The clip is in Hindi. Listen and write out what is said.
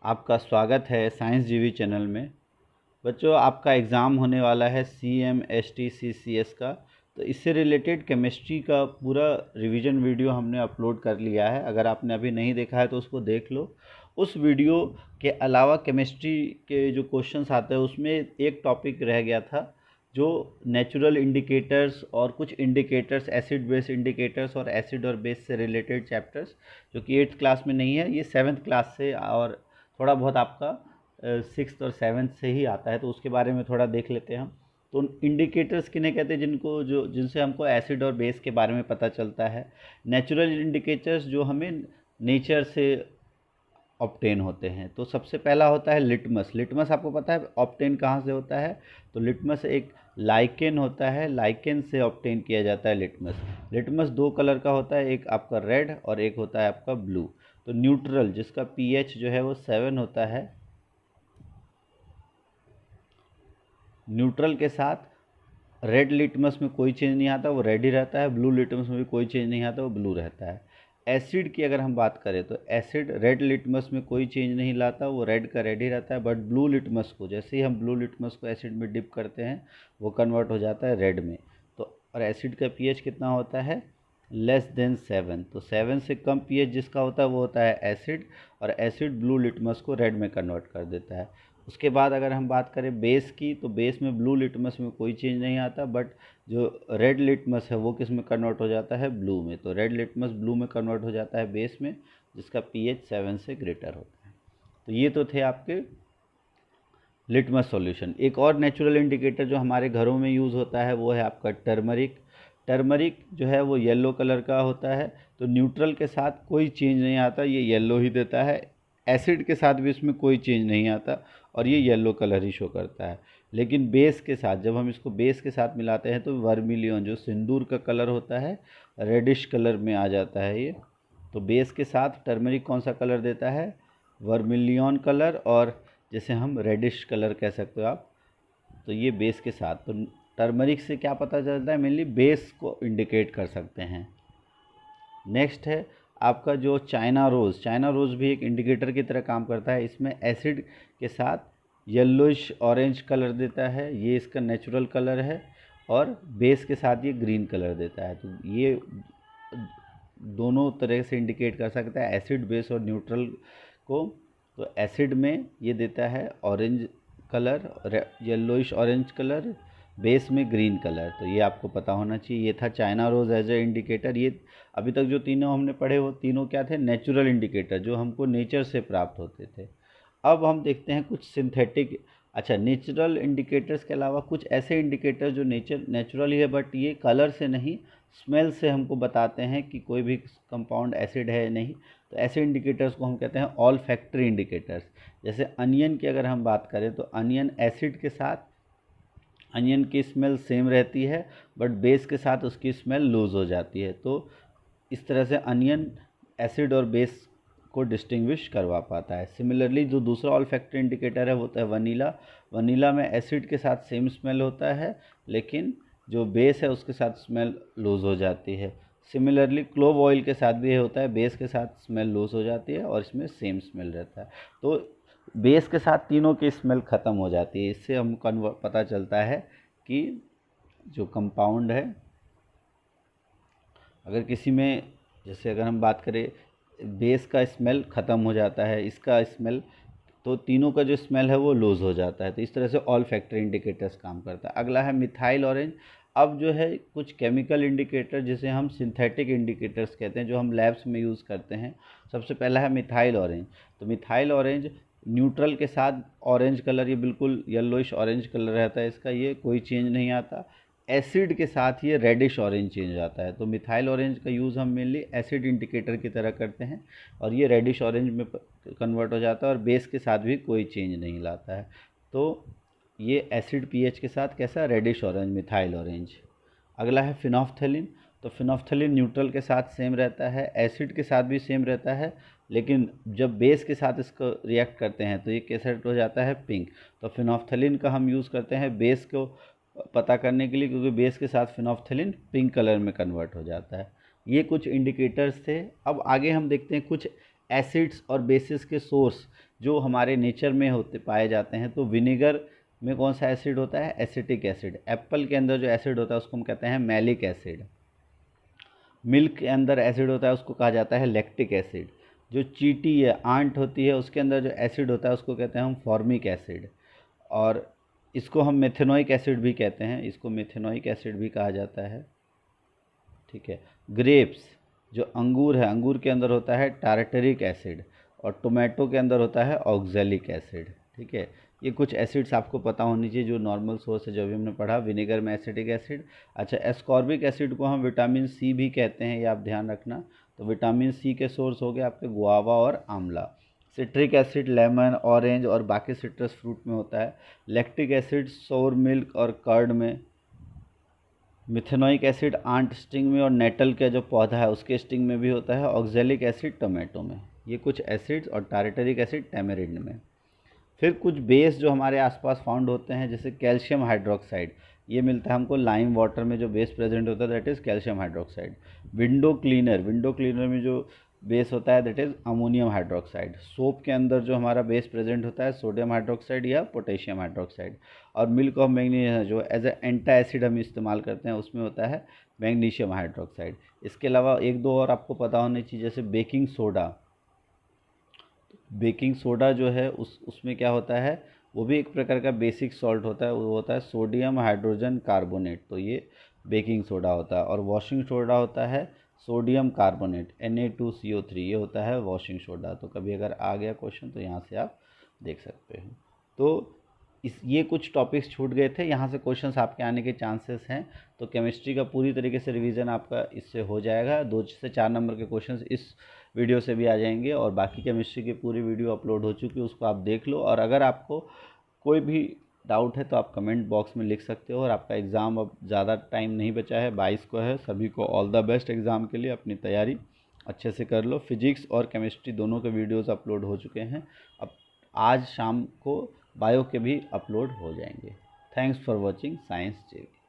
आपका स्वागत है साइंस जीवी चैनल में। बच्चों, आपका एग्ज़ाम होने वाला है CMST CCS का। तो इससे रिलेटेड केमिस्ट्री का पूरा रिवीजन वीडियो हमने अपलोड कर लिया है। अगर आपने अभी नहीं देखा है तो उसको देख लो। उस वीडियो के अलावा केमिस्ट्री के जो क्वेश्चंस आते हैं उसमें एक टॉपिक रह गया था, जो नेचुरल इंडिकेटर्स और कुछ इंडिकेटर्स, एसिड बेस इंडिकेटर्स और एसिड और बेस से रिलेटेड चैप्टर्स, जो कि 8th क्लास में नहीं है, ये 7th क्लास से और थोड़ा बहुत आपका 6th और 7th से ही आता है। तो उसके बारे में थोड़ा देख लेते हैं हम। तो इंडिकेटर्स किन्हें कहते हैं? जिनसे हमको एसिड और बेस के बारे में पता चलता है। नेचुरल इंडिकेटर्स जो हमें नेचर से ऑब्टेन होते हैं। तो सबसे पहला होता है लिटमस। लिटमस आपको पता है ऑब्टेन कहाँ से होता है? तो लिटमस एक लाइकेन होता है, लाइकेन से ऑब्टेन किया जाता है लिटमस। लिटमस दो कलर का होता है, एक आपका रेड और एक होता है आपका ब्लू। तो न्यूट्रल, जिसका pH जो है वो 7 होता है, न्यूट्रल के साथ रेड लिटमस में कोई चेंज नहीं आता, वो रेड ही रहता है। ब्लू लिटमस में भी कोई चेंज नहीं आता, वो ब्लू रहता है। एसिड की अगर हम बात करें तो एसिड रेड लिटमस में कोई चेंज नहीं लाता, वो रेड का रेड ही रहता है। बट ब्लू लिटमस को, जैसे ही हम ब्लू लिटमस को एसिड में डिप करते हैं, वो कन्वर्ट हो जाता है रेड में। तो और एसिड का pH कितना होता है? <7। तो 7 से कम pH जिसका होता है वो होता है एसिड, और एसिड ब्लू लिटमस को रेड में कन्वर्ट कर देता है। उसके बाद अगर हम बात करें बेस की, तो बेस में ब्लू लिटमस में कोई चेंज नहीं आता, बट जो रेड लिटमस है वो किस में कन्वर्ट हो जाता है? ब्लू में। तो रेड लिटमस ब्लू में कन्वर्ट हो जाता है बेस में, जिसका pH 7 से ग्रेटर होता है। तो ये तो थे आपके लिटमस सॉल्यूशन। एक और नेचुरल इंडिकेटर जो हमारे घरों में यूज़ होता है वो है आपका टर्मरिक। टर्मरिक जो है वो येलो कलर का होता है। तो न्यूट्रल के साथ कोई चेंज नहीं आता, ये येलो ही देता है। एसिड के साथ भी इसमें कोई चेंज नहीं आता और ये येलो कलर ही शो करता है। लेकिन बेस के साथ, जब हम इसको बेस के साथ मिलाते हैं तो वर्मिलियन, जो सिंदूर का कलर होता है, रेडिश कलर में आ जाता है ये। तो बेस के साथ टर्मरिक कौन सा कलर देता है? वर्मिलियन कलर, और जैसे हम रेडिश कलर कह सकते हो आप। तो ये बेस के साथ, तो टर्मरिक से क्या पता चलता है? मेनली बेस को इंडिकेट कर सकते हैं। नेक्स्ट है आपका जो चाइना रोज़। चाइना रोज़ भी एक इंडिकेटर की तरह काम करता है। इसमें एसिड के साथ येलोइश ऑरेंज कलर देता है, ये इसका नेचुरल कलर है, और बेस के साथ ये ग्रीन कलर देता है। तो ये दोनों तरह से इंडिकेट कर सकता है एसिड, बेस और न्यूट्रल को। तो एसिड में ये देता है orange colour, yellowish orange colour, base में ग्रीन कलर। तो ये आपको पता होना चाहिए। ये था China rose as a indicator. ये अभी तक जो तीनों हमने पढ़े वो तीनों क्या थे? नेचुरल इंडिकेटर, जो हमको नेचर से प्राप्त होते थे। अब हम देखते हैं कुछ सिंथेटिक। अच्छा, नेचुरल इंडिकेटर्स के अलावा कुछ ऐसे इंडिकेटर जो नेचुरल ही है, बट ये कलर से नहीं, स्मेल से हमको बताते हैं कि कोई भी कंपाउंड एसिड है या नहीं। तो ऐसे इंडिकेटर्स को हम कहते हैं ऑल फैक्ट्री इंडिकेटर्स। जैसे अनियन की अगर हम बात करें तो अनियन एसिड के साथ अनियन की स्मेल सेम रहती है, बट बेस के साथ उसकी स्मेल लूज़ हो जाती है। तो इस तरह से अनियन एसिड और बेस को डिस्टिंग्विश करवा पाता है। सिमिलरली जो दूसरा ऑल फैक्ट्री इंडिकेटर है वो होता है वनीला। वनीला में एसिड के साथ सेम स्मेल होता है, लेकिन जो बेस है उसके साथ स्मेल लूज़ हो जाती है। सिमिलरली क्लोव ऑयल के साथ भी ये होता है, बेस के साथ स्मेल लूज़ हो जाती है और इसमें सेम स्मेल रहता है। तो बेस के साथ तीनों की स्मेल ख़त्म हो जाती है। इससे हम पता चलता है कि जो कंपाउंड है, अगर किसी में, जैसे अगर हम बात करें, बेस का स्मेल ख़त्म हो जाता है, इसका स्मेल, तो तीनों का जो स्मेल है वो लूज़ हो जाता है। तो इस तरह से ऑल फैक्टर इंडिकेटर्स काम करता है। अगला है मिथाइल ऑरेंज। अब जो है कुछ केमिकल इंडिकेटर जिसे हम सिंथेटिक इंडिकेटर्स कहते हैं, जो हम लैब्स में यूज़ करते हैं। सबसे पहला है मिथाइल ऑरेंज। तो मिथाइल ऑरेंज न्यूट्रल के साथ ऑरेंज कलर, ये बिल्कुल येलोइश ऑरेंज कलर रहता है इसका, ये कोई चेंज नहीं आता। एसिड के साथ ये रेडिश ऑरेंज चेंज आता है। तो मिथाइल ऑरेंज का यूज़ हम मेनली एसिड इंडिकेटर की तरह करते हैं, और ये रेडिश ऑरेंज में कन्वर्ट हो जाता है और बेस के साथ भी कोई चेंज नहीं लाता है। तो ये एसिड pH के साथ कैसा? Reddish orange, methyl orange. अगला है फिनोफ्थेलिन। तो फिनोफ्थेलिन न्यूट्रल के साथ सेम रहता है, एसिड के साथ भी सेम रहता है, लेकिन जब बेस के साथ इसको रिएक्ट करते हैं तो ये कैसे हो जाता है? पिंक। तो फिनोफ्थेलिन का हम यूज़ करते हैं बेस को पता करने के लिए, क्योंकि बेस के साथ फिनोफ्थेलिन पिंक कलर में कन्वर्ट हो जाता है। ये कुछ इंडिकेटर्स थे। अब आगे हम देखते हैं कुछ एसिड्स और बेसिस के सोर्स जो हमारे नेचर में होते पाए जाते हैं, तो विनेगर में कौन सा एसिड होता है? Acetic acid. एप्पल के अंदर जो एसिड होता है उसको हम कहते हैं मैलिक एसिड। मिल्क के अंदर एसिड होता है उसको कहा जाता है लैक्टिक एसिड। जो चींटी है, आंट होती है, उसके अंदर जो एसिड होता है उसको कहते हैं हम फॉर्मिक एसिड। और इसको हम मेथेनोइक एसिड भी कहते हैं, इसको मेथेनोइक एसिड भी कहा जाता है। ठीक है। ग्रेप्स, जो अंगूर है, अंगूर के अंदर होता है टारटरिक एसिड, और टोमेटो के अंदर होता है ऑक्जेलिक एसिड। ठीक है। ये कुछ एसिड्स आपको पता होनी चाहिए जो नॉर्मल सोर्स है, जो भी हमने पढ़ा। विनेगर में एसिटिक एसिड। अच्छा, एस्कॉर्बिक एसिड को हम विटामिन सी भी कहते हैं, ये आप ध्यान रखना। तो विटामिन सी के सोर्स हो गए आपके गुआवा और आंवला। सिट्रिक एसिड लेमन, ऑरेंज और बाकी सिट्रस फ्रूट में होता है। लैक्टिक एसिड सोर मिल्क और कर्ड में। मिथेनोइक एसिड आंट स्टिंग में और नेटल का जो पौधा है उसके स्टिंग में भी होता है। ऑक्जेलिक एसिड टोमेटो में। ये कुछ एसिड्स, और टारटरिक एसिड टैमरिंड में। फिर कुछ बेस जो हमारे आसपास फाउंड होते हैं, जैसे कैल्शियम हाइड्रोक्साइड, ये मिलता है हमको लाइम वाटर में। जो बेस प्रेजेंट होता है that is calcium hydroxide. Window cleaner में जो बेस होता है that is ammonium hydroxide. Soap के अंदर जो हमारा बेस प्रेजेंट होता है सोडियम हाइड्रोक्साइड या पोटेशियम हाइड्रोक्साइड। और मिल्क ऑफ मैग्नीशियम जो एज ए एंटा एसिड हम इस्तेमाल करते हैं उसमें होता है मैग्नीशियम हाइड्रोक्साइड। इसके अलावा एक दो और आपको पता होनी चाहिए, जैसे बेकिंग सोडा। बेकिंग सोडा जो है उसमें क्या होता है, वो भी एक प्रकार का बेसिक सॉल्ट होता है, वो होता है सोडियम हाइड्रोजन कार्बोनेट। तो ये बेकिंग सोडा होता है। और वॉशिंग सोडा होता है सोडियम कार्बोनेट Na2CO3, ये होता है वॉशिंग सोडा। तो कभी अगर आ गया क्वेश्चन तो यहाँ से आप देख सकते हो। तो ये कुछ टॉपिक्स छूट गए थे, यहाँ से क्वेश्चंस आपके आने के चांसेस हैं। तो केमिस्ट्री का पूरी तरीके से रिवीजन आपका इससे हो जाएगा। 2 से 4 नंबर के क्वेश्चंस इस वीडियो से भी आ जाएंगे, और बाकी केमिस्ट्री की पूरी वीडियो अपलोड हो चुकी है, उसको आप देख लो। और अगर आपको कोई भी डाउट है तो आप कमेंट बॉक्स में लिख सकते हो। और आपका एग्ज़ाम अब ज़्यादा टाइम नहीं बचा है, 22 को है। सभी को ऑल द बेस्ट एग्ज़ाम के लिए, अपनी तैयारी अच्छे से कर लो। फिजिक्स और केमिस्ट्री दोनों के वीडियोस अपलोड हो चुके हैं, अब आज शाम को बायो के भी अपलोड हो जाएंगे। Thanks for watching science JK.